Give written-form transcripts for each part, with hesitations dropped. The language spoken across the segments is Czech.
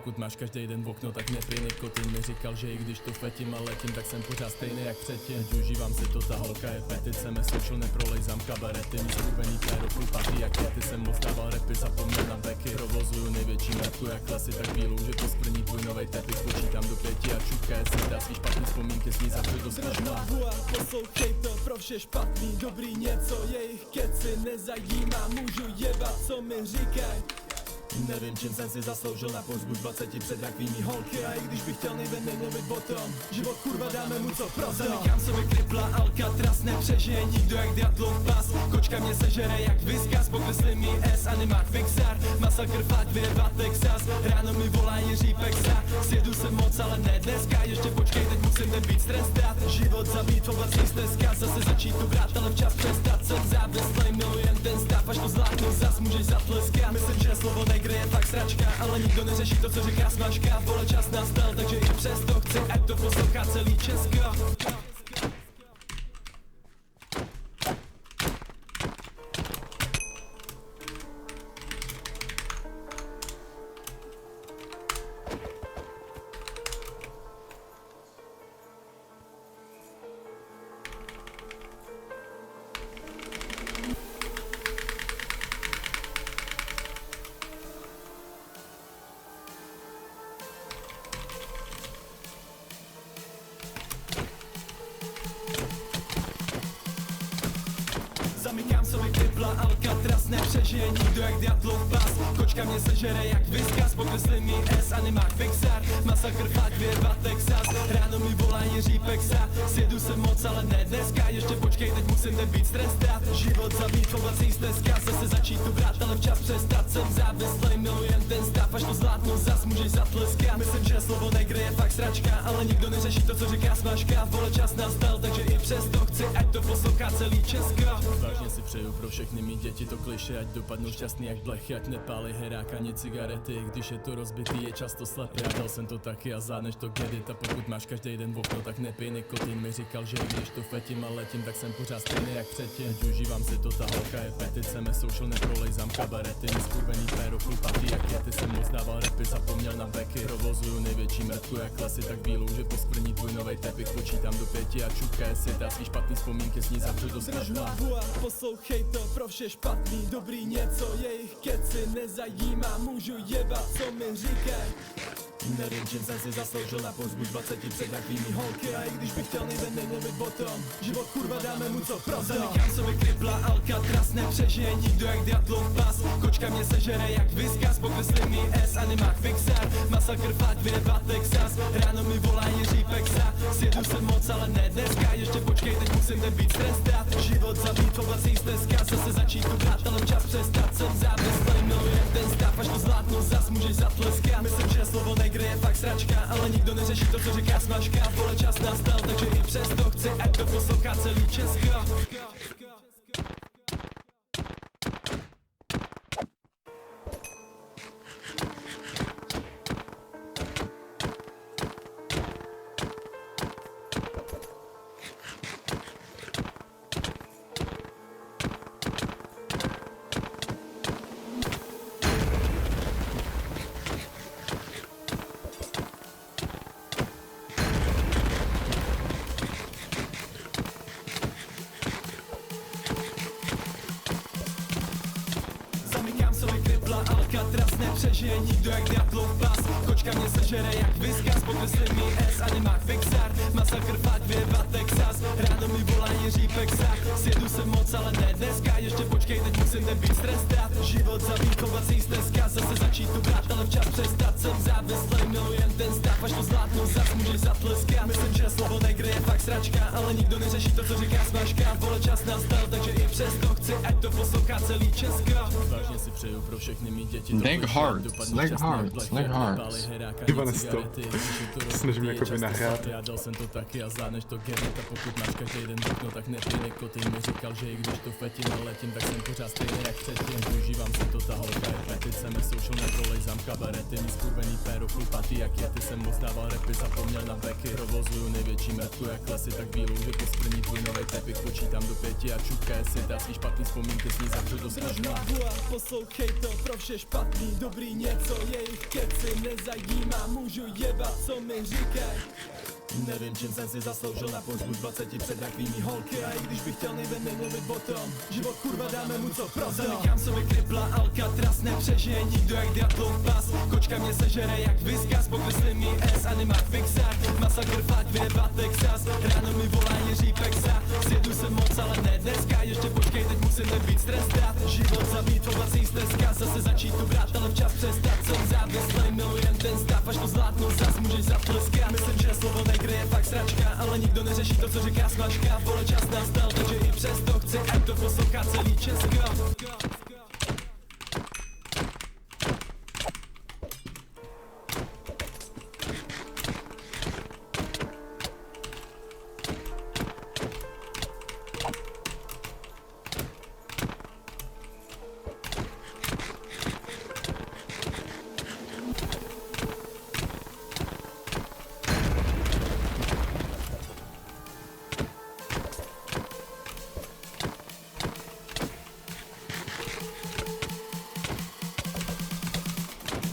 pokud máš každý den v okno, tak nepij nikotin. Mi říkal, že i když to fetím a letím, tak jsem pořád stejný jak předtím. Ať užívám si to, ta holka je petice, social neprolejzám kabarety, mi skurvený péro chlupatý jak ty jsem moc dával repy, zapomněl na beky. Provozuju největší mrtku jak klasy, tak bílou, že to splní tvůj novej tepich. Počítám do 5 a čuka, jestli dá svý špatný vzpomínky, s ní zapřed do skřma. Poslouchej to, pro vše špatný, dobrý něco, jejich keci nezajímá, můžu jebat, co mi říkaj. Nevím, čím jsem si zasloužil na pozbuď 20 před takovými holky. A i když bych chtěl nejven nemluvit o tom, život kurva dáme mu co proto. Zamykám sobě kripla Alcatraz, nepřežije nikdo jak Diatlov pas. Kočka mě sežere jak viskas, pokreslí mi S, animák fixar. Masakr fakt vyjeba Texas, ráno mi volá Jiří Pexa. Sjedu se moc, ale ne dneska, ještě počkej, teď musím nebýt strestat. Život zabít v oblasti stezka, zase začít tu brát, ale včas přestat. Jsem závislej, milujem ten stav, až to zlátnu zas můžeš zatleskat. Myslím, že slovo negry je fakt sračka, ale nikdo neřeší to, co říká smažka. Vole, čas nastal, takže i přesto chci, ať to poslouchá celý Česko. Zamykám sobě kripla Alcatraz, nepřežije nikdo jak Diatlov pas. Kočka mě sežere jak viskas, pokreslí mi S, animák fixar. Masakr fakt vyjeba Texas, ráno mi volá Jiří Pexa. Sjedu se moc, ale ne dneska, ještě počkej, teď musím nebýt strestat. Život zabít v oblasti stezka, zase začít tu brát, ale včas přestat. Jsem závislej, milujem ten stav, až to zlátnu zas můžeš zatleskat. Myslím, že slovo negry je fakt sračka, ale nikdo neřeší to, co říká smažka. Vole, čas nastal, takže i přesto chci, ať to poslouchá celý Česko. Vážně si přeju pro všechny mý děti to kliše, ať dopadnou šťastný jak blechy, ať nepálí herák ani cigarety. Když je to rozbitý, je často slepý. Já dal jsem to taky a zvládneš to gedit. A pokud máš každý den v okno, tak nepij nikotin. Mi říkal, že i když to fetím a letím, tak jsem pořád stejný jak předtím. Ať užívám si to, ta holka je petice, social neprolejzám kabarety, mi skurvený péro chlupatý jak ty jsem moc dával repy, zapomněl na beky. Provozuju největší mrtku jak klasy, tak bílou, že poskvrní tvůj novej tepich. Počítám do 5 a čuka, jestli dá svý špatný vzpomínky, s ní zapřed do skřma. Poslouchej to, pro vše špatný, dobrý něco, jejich keci nezajímá, můžu jebat, co mi říkaj. Nevím, čím jsem si zasloužil na pozbuď 20 před takovými holky. A i když bych chtěl nejven nemluvit o tom, život kurva dáme mu co proto. Zamykám sobě kripla Alcatraz, nepřežije nikdo jak Diatlov pas. Kočka mě sežere jak viskas, pokreslí mi S, animák fixar. Masakr fakt vyjeba Texas, ráno mi volá Jiří Pexa. Sjedu se moc, ale ne dneska, ještě počkej, teď musím nebýt strestat. Život zabít v oblasti stezka, zase začít tu brát, ale včas přestat. Jsem závislej, milujem ten stav, až to zlátnu zas můžeš zatleskat. Myslím, že slovo negry je fakt sračka, ale nikdo neřeší to, co říká smažka. Vole, čas nastal, takže i přesto chci, ať to poslouchá celý Česko. Alcatraz, nepřežije nikdo jak Diatlov pas. Kočka mě sežere jak viskas, pokreslí mi S, animák fixar. Masakr fakt vyjeba Texas, ráno mi volá Jiří Pexa. Sjedu se moc, ale ne dneska, ještě počkej, teď musím nebýt strestat. Život zabít v oblasti stezka, zase začít tu brát, ale včas přestat. Jsem závislej, milujem ten stav, až to zlátnu zas můžeš zatleskat. Myslím, že slovo negry je fakt sračka, ale nikdo neřeší to, co říká smažka. Vole, čas nastal, takže i přesto chci, ať to poslouchá celý Česko. Vážně si přeju pro všechny mý děti. Leg hearts. Ivan stop. Snažím jakoby nahrát. Já dal jsem to taky a zvládneš to gedit. A pokud máš každý den v okno, tak nepij nikotin. Mi říkal, že i když to fetím a letím, tak jsem pořád stejný jak předtím. Užívám si to, ta holka je petice, social neprolejzám kabarety, mi skurvený péro péro, chlupatý jak je, ty jsem moc dával repy, zapomněl na beky. Provozuju největší mrtku jak lesy, tak bílou, že posprní tvůj novej tepich, počítám do 5 a čuké si, dá svý špatný vzpomínky s ní zavřu do Drž sklepna. hlavu a poslouchej to, pro vše špatný, dobrý něco, jejich keci nezajímá, můžu jebat, co mi říkaj. Nevím, čím jsem si zasloužil na pohřbu 20 před takovými holky. A i když bych chtěl, nejde nemluvit o tom, život kurva dáme mu co proto. Zamykám sobě kripla Alcatraz, nepřežije nikdo jak Diatlov pas. Kočka mě sežere jak viskas, pokreslím mi S, animák fixák. Masakr fakt vyjeba Texas, ráno mi volá Jiří Pexa. Sjedu se moc, ale ne dneska, ještě počkej, teď musím nebýt stres dát. Život zabít, ovací stezka, zase začít tu brát, ale včas přestat. Jsem závislej, milujem ten stav, až to zlátnu zas můžeš zatleskat. Myslím, že slovo je fakt sračka, ale nikdo neřeší to, co říká smažka. Vole, čas nastal, takže i přesto chci, ať to poslouchá celý Česko.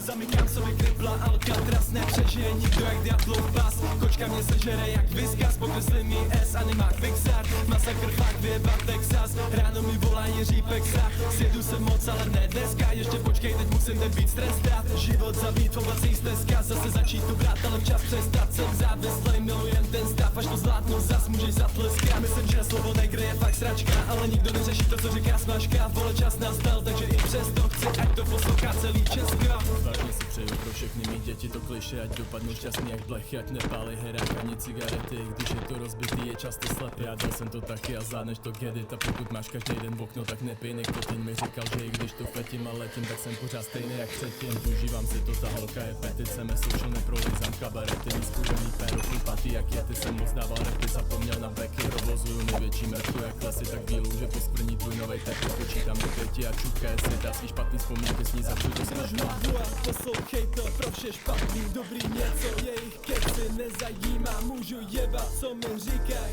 Zamykám sobě kripla Alcatraz, nepřežije nikdo jak Diatlov pas. Kočka mě sežere jak viskas, pokreslím mi S, animák fixák. Masakr fakt vyjeba Texas, ráno mi volá Jiří Pexa. Sjedu se moc, ale ne dneska, ještě počkej, teď musím nebýt stres dát. Život zabít, ovací stezka, zase začít tu brát, ale včas přestat. Jsem závislej, milujem ten stav, až to zlátnu zas můžeš zatleskat. Myslím, že slovo negr je fakt sračka, ale nikdo neřeší to, co říká smažka. Vole, čas nastal, takže i přesto chci, ať to poslouchá celý Česko. Vážně si přeju pro všechny mý děti to kliše, ať dopadnou šťastný jak blechy, ať nepálí herák ani cigarety. Když je to rozbitý, je často slepý, já dal jsem to taky a zvládneš to gedit. A pokud máš každý den v okno, tak nepij nikotin. Mi říkal, že i když to fletím a letím, tak jsem pořád stejný jak předtím. Užívám si to, ta holka je petice, mesoušel neprolejzám kabarety. Neskůžený péro, chlupatý jak je, ty jsem moc dával repy, zapomněl na beky. Provozuju největší mrtku jak lesy, tak bílou, že posprní tvůj novej tepich, počítám do 5 a čuké si, dá svý špatný vzpomínky s ní zavřu do sklepna. Poslouchej to, pro vše špatný, dobrý něco, jejich keci nezajímá, můžu jebat, co mi říkaj.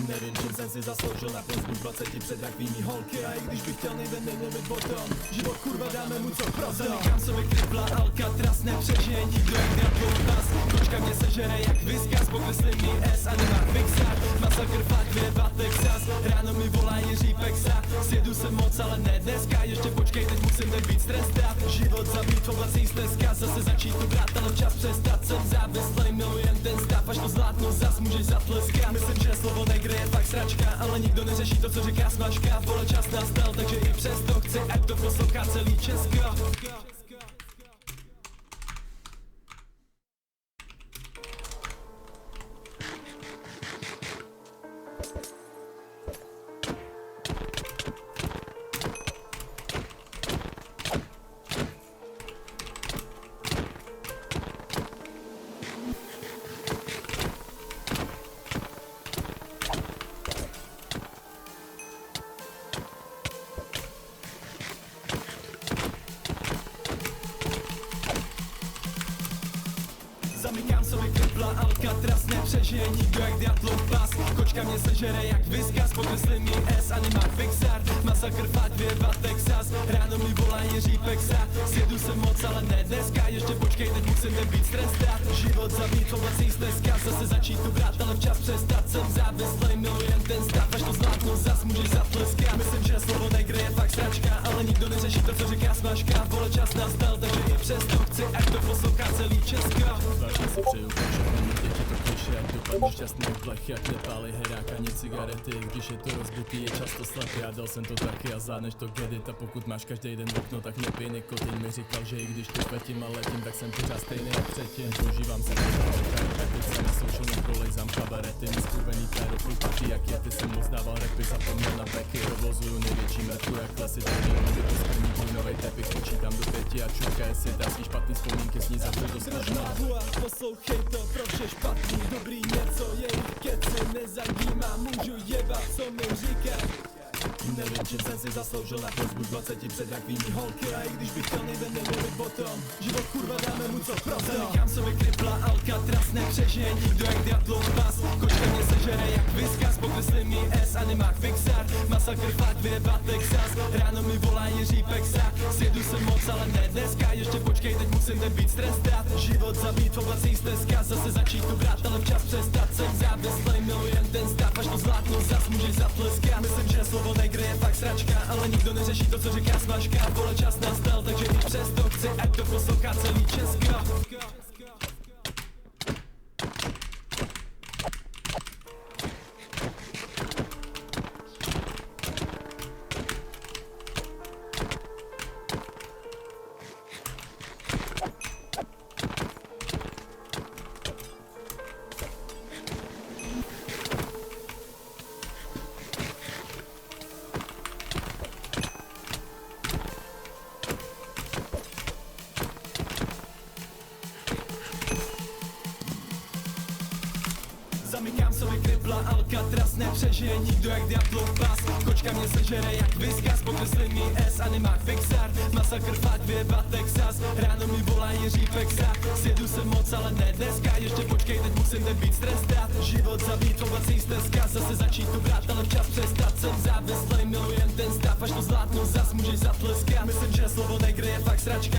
Nevím, čím jsem si zasloužil na pohřbu 20 před takovými holky. A i když bych chtěl, nejde nemluvit o tom, život kurva dáme mu co proto. Zamykám sobě kripla Alcatraz, nepřežije nikdo jak Diatlov pas. Kočka mě sežere jak viskas, pokreslím mi S, animák fixák. Masakr fakt vyjeba Texas, ráno mi volá Jiří Pexa. Sjedu se moc, ale ne dneska, ještě počkej, teď musím nebýt stres dát. Život zabít, ovací stezka, zase začít tu brát, ale včas přestat. Jsem závislej, milujem ten stav, až to zlátnu zas můžeš zatleskat. Myslím, že slovo negr je fakt sračka, ale nikdo neřeší to, co říká smažka. Vole, čas nastal, takže i přesto chci, ať to poslouchá celý Česko. Zamykám sobě kripla Alcatraz, nepřežije nikdo jak Diatlov pas. Kočka mě sežere jak viskas, pokreslím mi S, animák fixák. Masakr fakt vyjeba Texas, ráno mi volá Jiří Pexa. Sjedu se moc, ale ne dneska, ještě počkej, teď musím nebýt stres dát. Život zabít, ovací stezka, zase začít tu brát, ale včas přestat. Jsem závislej, milujem ten stav, až to zlátnu zas můžeš zatleskat. Myslím, že slovo negr je fakt sračka, ale nikdo neřeší to, co říká smažka. Vole, čas nastal, takže i přesto chci, ať to poslouchá celý Česko. Vážně si přeju pro všechny mý děti to kliše, ať dopadnou šťastný jak blechy, ať nepálí herák ani cigarety. Když je to rozbitý, je často slepý, já dal jsem to taky a zvládneš to gedit. A pokud máš každý den v okno, tak nepij nikotin. Mi říkal, že i když to fletím a letím, tak jsem pořád stejný jak předtím. Užívám si to, ta holka je petice, mesoušel neprolejzám kabarety. Neskůžený péro, chlupatý jak je, ty jsem moc dával repy, zapomněl na beky. Provozuju největší mrtku jak lesy, tak bílou, že posprní tvůj novej tepich, počítám do 5 a čuké si, dá svý špatný vzpomínky s ní zavřu do sklepna. Poslouchej to, pro vše špatný, dobrý něco, jejich keci nezajímá, můžu jebat, co mi říkaj. Nevím, čím jsem si zasloužil na pozbuď 20 před rakvými holky. A i když bych chtěl, nejde nemluvit o tom. Život kurva, dáme mu co proto. Zamykám sobě kripla Alcatraz, nepřežije nikdo jak Diablov pas. Kočka mě sežere jak viskas, pokreslí mi S, animák Pixar. Masakr fakt vyjeba Texas, ráno mi volá Jiří Pexa. Sjedu se moc, ale ne dneska, ještě počkej, teď musím ten beat strestat. Život zabít v oblací stezka, zase začít tu brát, ale včas přestat. Jsem závislej, milujem ten stav, až to zlátnu zas můžeš zatleskat. Myslím, že slovo negry je fakt sračka, ale nikdo neřeší to, co říká smažka. Vole, čas nastal, takže i přesto chci, ať to poslouchá celý Česko. Zamykám sobě kripla Alcatraz, nepřežije nikdo jak Diablov pas. Kočka mě sežere jak viskas, pokreslí mi S, animák Pixar. Masakr fakt vyjeba Texas, ráno mi volá Jiří Pexa. Sjedu se moc, ale ne dneska, ještě počkej, teď musím ten beat strestat. Život zabít v oblací stezka, zase začít tu brát, ale včas přestat. Jsem závislej, milujem ten stav, až to zlátnu zas můžeš zatleskat. Myslím, že slovo negry je fakt sračka.